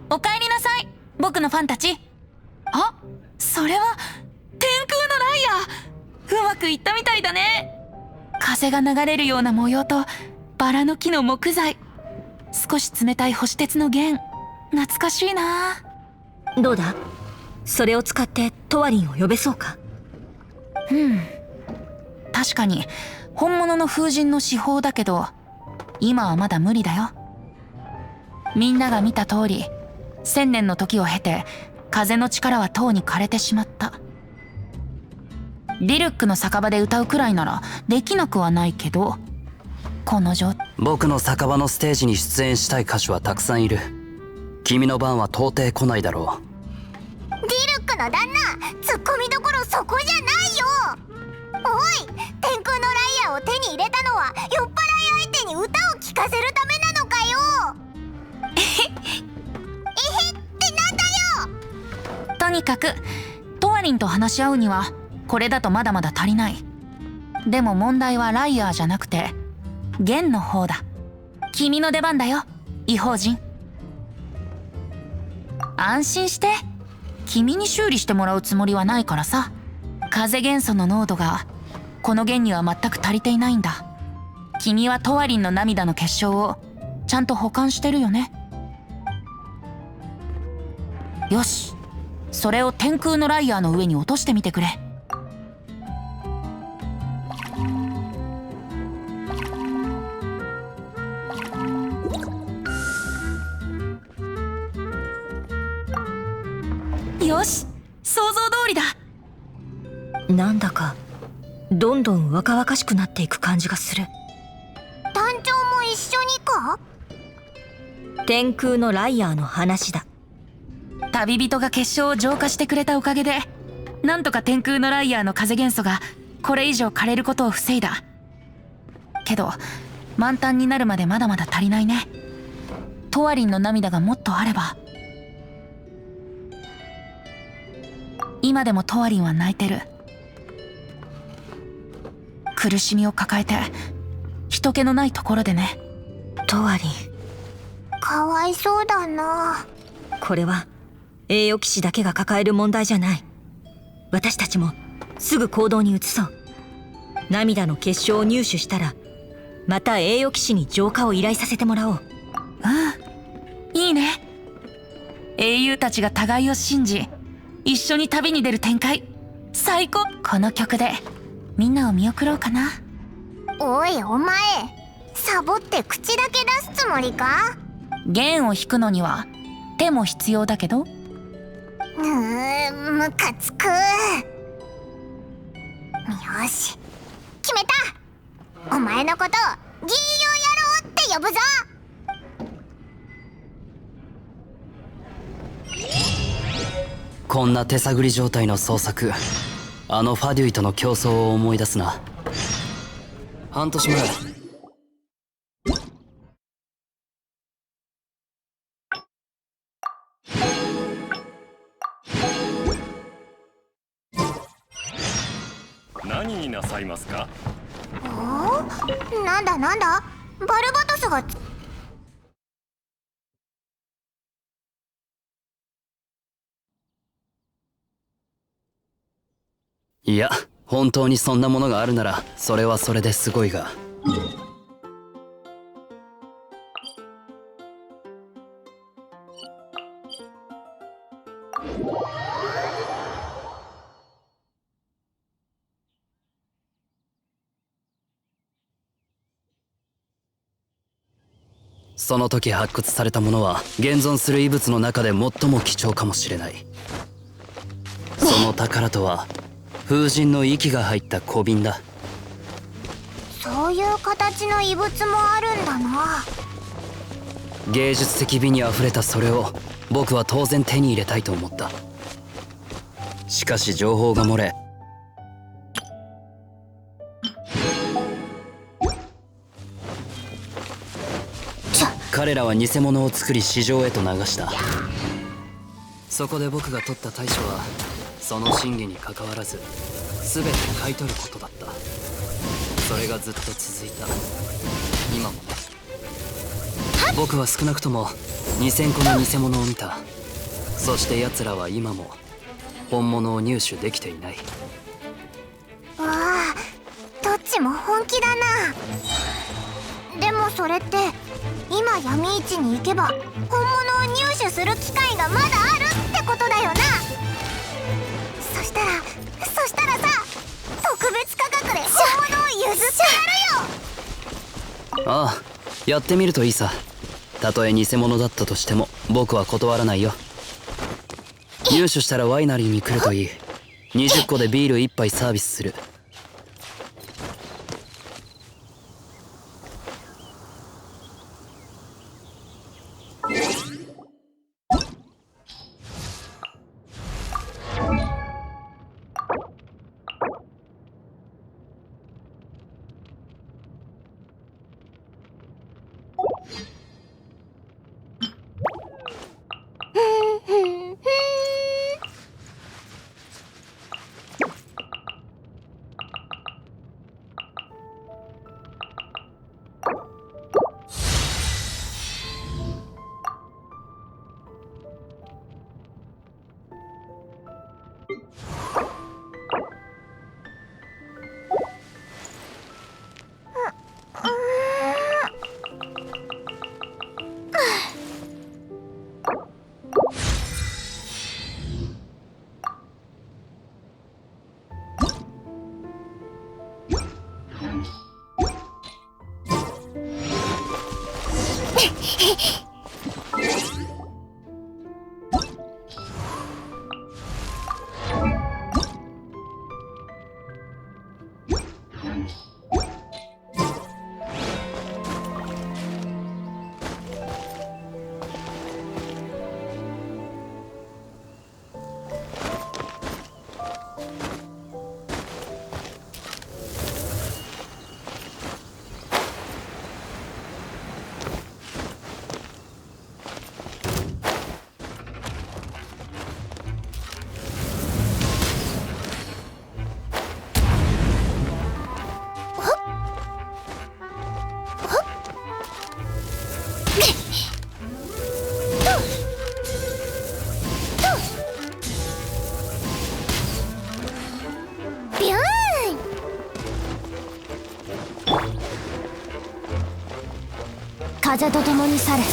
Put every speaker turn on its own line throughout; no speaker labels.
おかえりなさい、僕のファンたち。あ、それは天空のライアー。うまくいったみたいだね。風が流れるような模様とバラの木の木材、少し冷たい星鉄の弦、懐かしいな。
どうだ、それを使ってトワリンを呼べそうか？
確かに本物の風神の至宝だけど、今はまだ無理だよ。みんなが見た通り、1000年の時を経て風の力はとうに枯れてしまった。リルックの酒場で歌うくらいならできなくはないけど、この
僕の酒場のステージに出演したい歌手はたくさんいる。君の番は到底来ないだろ
ディルックの旦那、ツッコミどころそこじゃないよ。おい、天空のライアーを手に入れたのは酔っ払い相手に歌を聴かせるためなのかよ。えへってなんだよ。
とにかくトワリンと話し合うにはこれだとまだまだ足りない。でも問題はライアーじゃなくて弦の方だ。君の出番だよ、異邦人。安心して、君に修理してもらうつもりはないからさ。風元素の濃度がこの弦には全く足りていないんだ。君はトワリンの涙の結晶をちゃんと保管してるよね。よし、それを天空のライアーの上に落としてみてくれ。よし、想像通りだ。
なんだかどんどん若々しくなっていく感じがする。
団長も一緒にか？
天空のライアーの話だ。
旅人が結晶を浄化してくれたおかげで、なんとか天空のライアーの風元素がこれ以上枯れることを防いだ。けど満タンになるまでまだまだ足りないね。トワリンの涙がもっとあれば。今でもトワリンは泣いてる。苦しみを抱えて人気のないところでね。
トワリン、
かわいそうだな。
これは栄誉騎士だけが抱える問題じゃない。私たちもすぐ行動に移そう。涙の結晶を入手したらまた栄誉騎士に浄化を依頼させてもらおう。
いいね。英雄たちが互いを信じ一緒に旅に出る展開、最高。この曲でみんなを見送ろうかな。
おいお前、サボって口だけ出すつもりか？
弦を弾くのには手も必要だけど。
ムカつく。よし、決めた。お前のことギーヨ野郎って呼ぶぞ。
こんな手探り状態の創作、あのファデュイとの競争を思い出すな。半年前、
何になさいますか？
なんだバルバトスが
いや、本当にそんなものがあるならそれはそれですごいが。その時発掘されたものは現存する遺物の中で最も貴重かもしれない。その宝とは風神の息が入った小瓶だ。
そういう形の遺物もあるんだな。
芸術的美にあふれたそれを僕は当然手に入れたいと思った。しかし情報が漏れ、彼らは偽物を作り市場へと流した。そこで僕が取った対処はその真偽にかかわらず全て買い取ることだった。それがずっと続いた。今もね。僕は少なくとも2000個の偽物を見た。そして奴らは今も本物を入手できていない。
わあ、どっちも本気だな。でもそれって今闇市に行けば本物を入手する機会がまだあるってことだよな。そしたらさ、特別価格で本物を譲ってやるよ。
ああ、やってみるといいさ。たとえ偽物だったとしても僕は断らないよ。入手したらワイナリーに来るといい。20個でビール1杯サービスする。
風と共に去れ。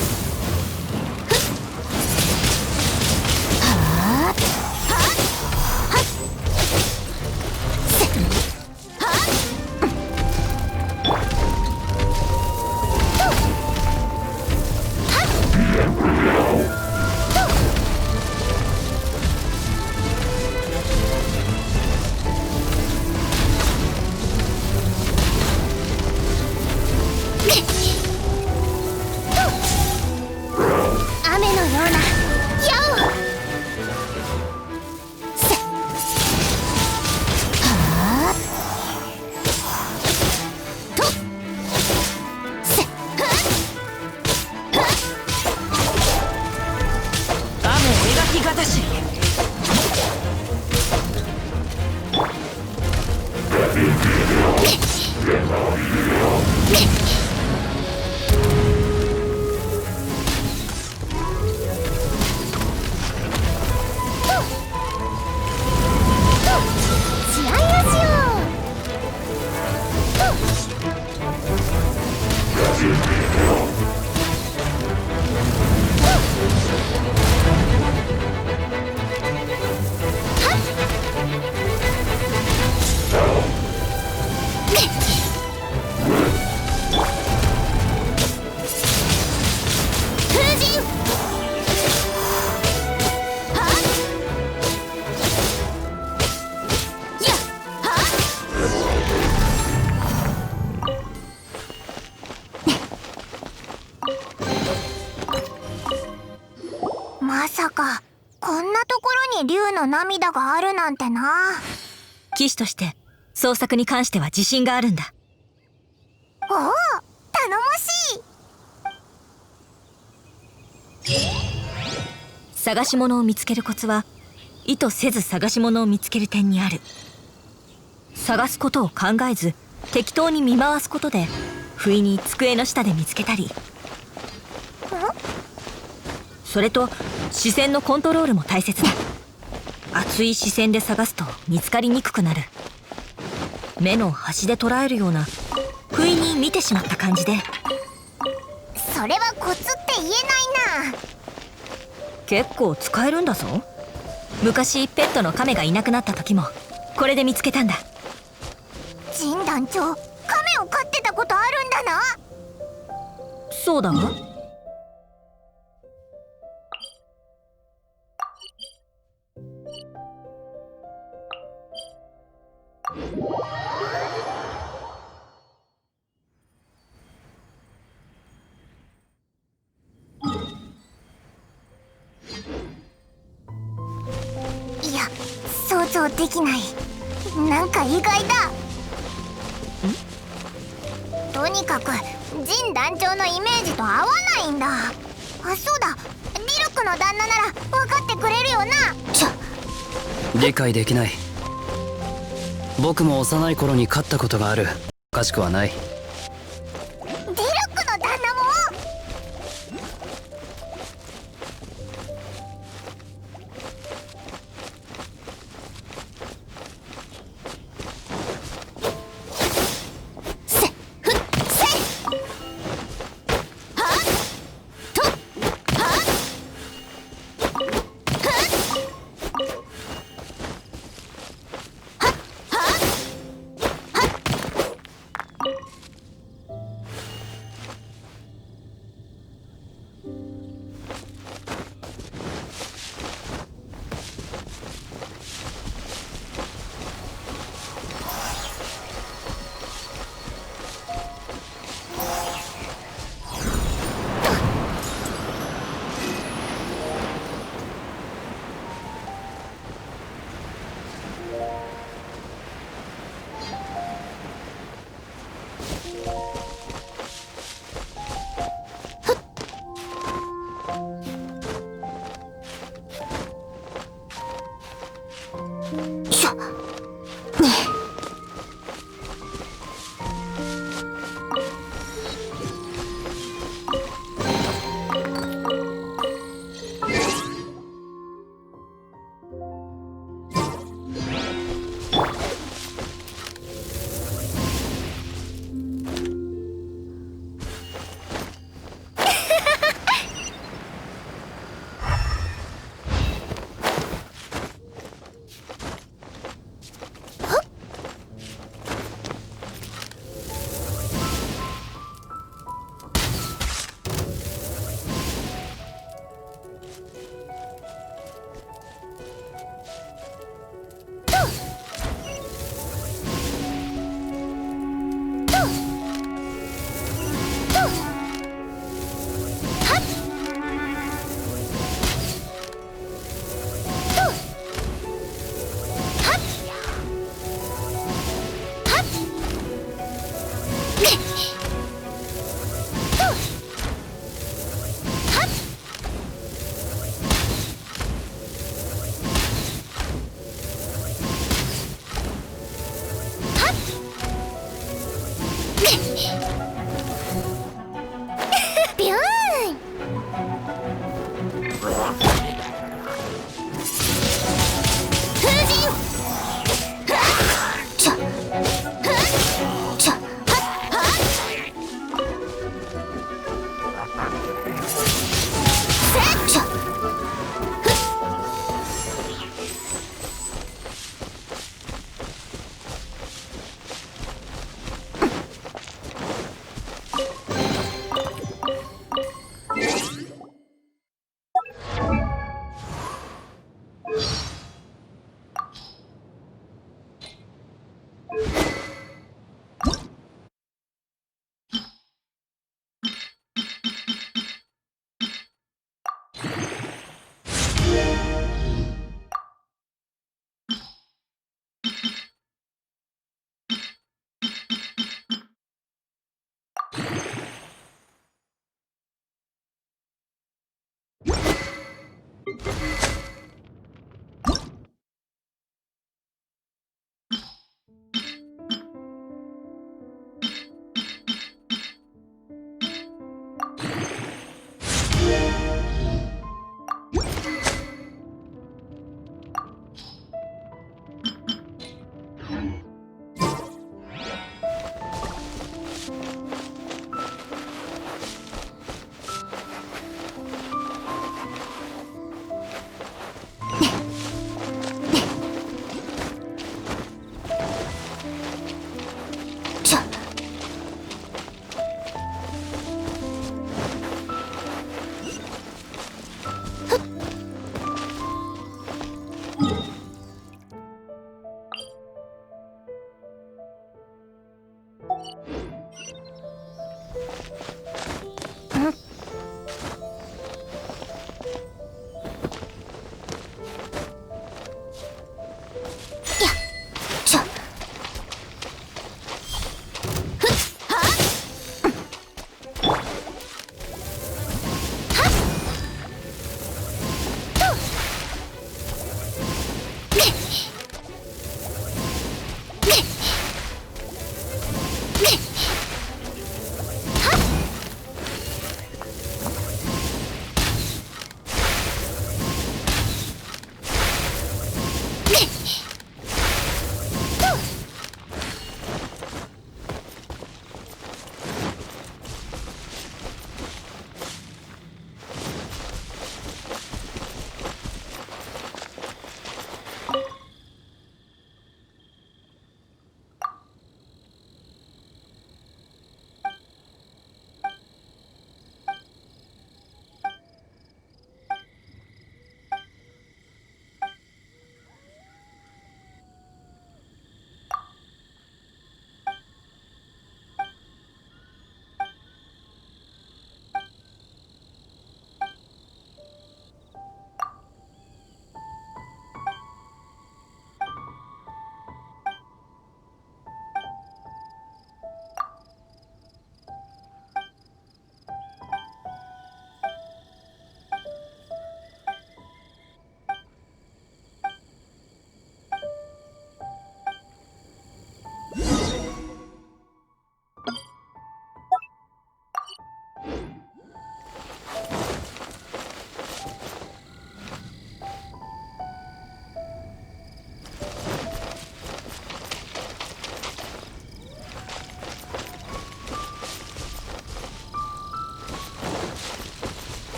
まさかこんなところに竜の涙があるなんてな。
騎士として捜索に関しては自信があるんだ。
おお、頼もしい。
探し物を見つけるコツは意図せず探し物を見つける点にある。探すことを考えず適当に見回すことで不意に机の下で見つけたり、それと視線のコントロールも大切だ。熱い視線で探すと見つかりにくくなる。目の端で捉えるような不意に見てしまった感じで。
それはコツって言えないな。
結構使えるんだぞ。昔ペットのカメがいなくなった時もこれで見つけたんだ。
ジン団長、カメを飼ってたことあるんだな。
そうだわ。
いや、想像できない。なんか意外だ。とにかくジン団長のイメージと合わないんだ。あ、そうだ、ディルクの旦那なら分かってくれるよな。
理解できない。僕も幼い頃に飼ったことがある。おかしくはない。
ディルクの旦那も。せっふっせっはっとはっしょねビューン。風神。ちょちょせっちょはっ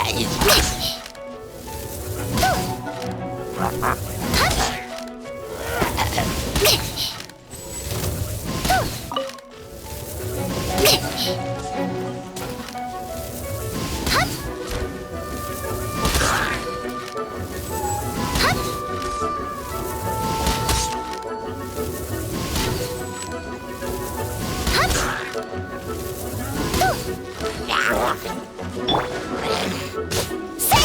せっ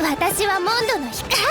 私はモンドの光。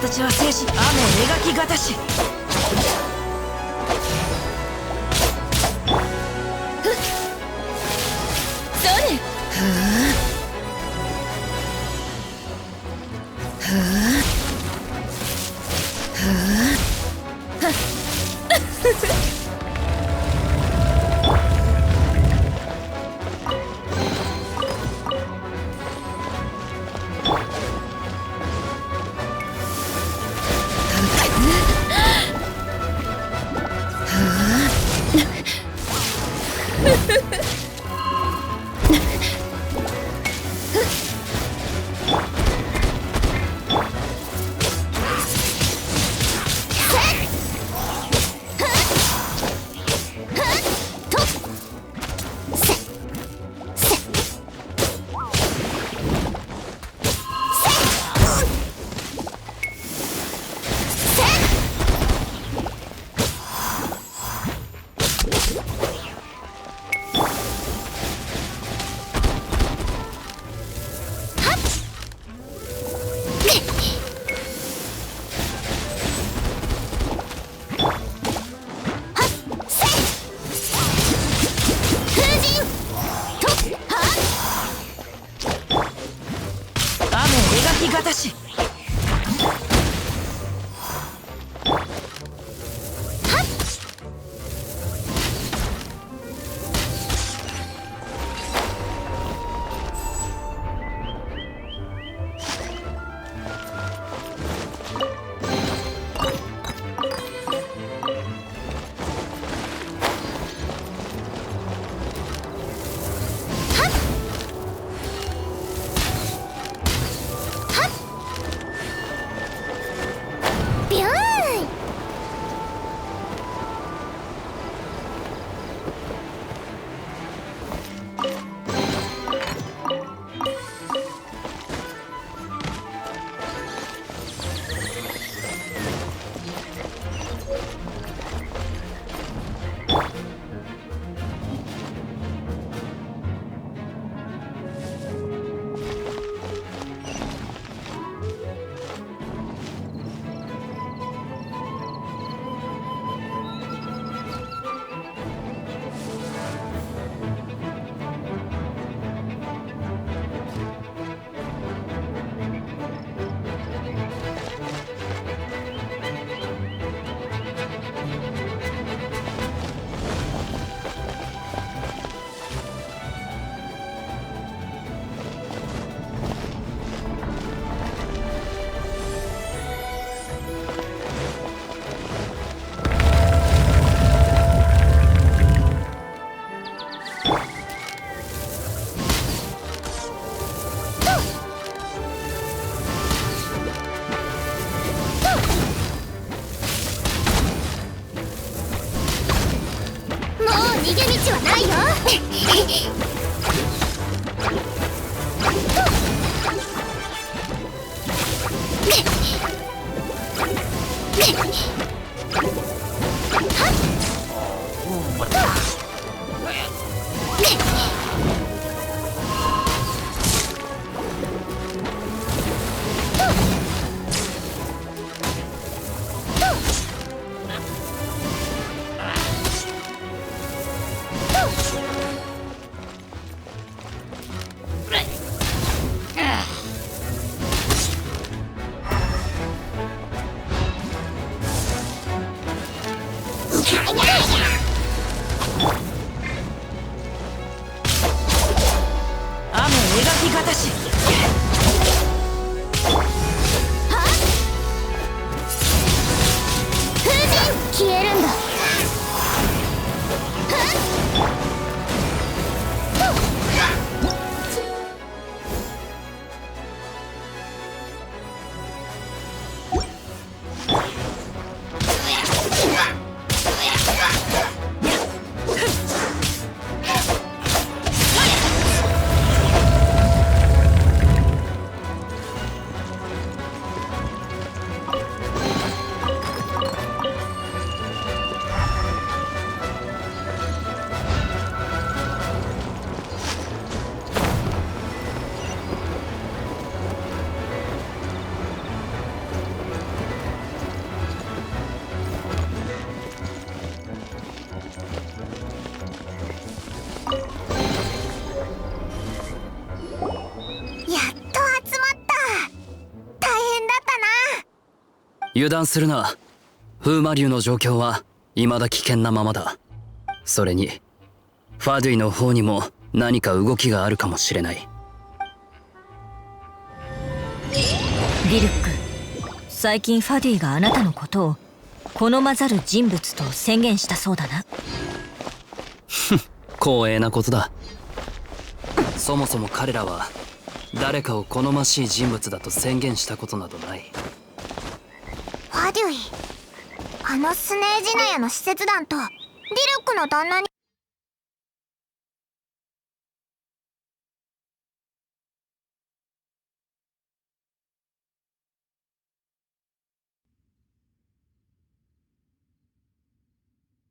形は静止、雨描きがたし。
それ。
描きがたし。し。
消えるんだ。
油断するな。風魔竜の状況は未だ危険なままだ。それにファドゥイの方にも何か動きがあるかもしれない。
ディルック、最近ファディがあなたのことを好まざる人物と宣言したそうだな。
光栄なことだ。そもそも彼らは誰かを好ましい人物だと宣言したことなどない。
ファデュイ、あのスネージナヤの使節団とディルックの旦那に。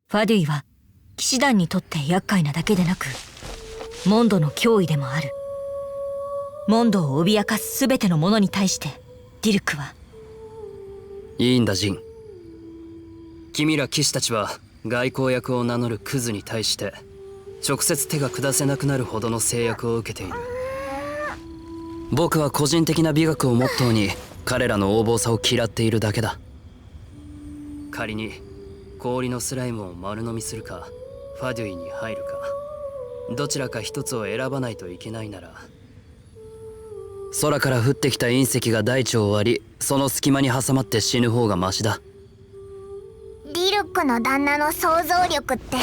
ファデュイは騎士団にとって厄介なだけでなくモンドの脅威でもある。モンドを脅かす全てのものに対してディルックはい
いんだジン。君ら騎士たちは外交役を名乗るクズに対して直接手が下せなくなるほどの制約を受けている。僕は個人的な美学をモットーに彼らの横暴さを嫌っているだけだ。仮に氷のスライムを丸飲みするかファデュイに入るかどちらか一つを選ばないといけないなら、空から降ってきた隕石が大地を割りその隙間に挟まって死ぬ方がマシだ。
ディルックの旦那の想像力って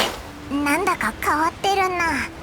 なんだか変わってるな。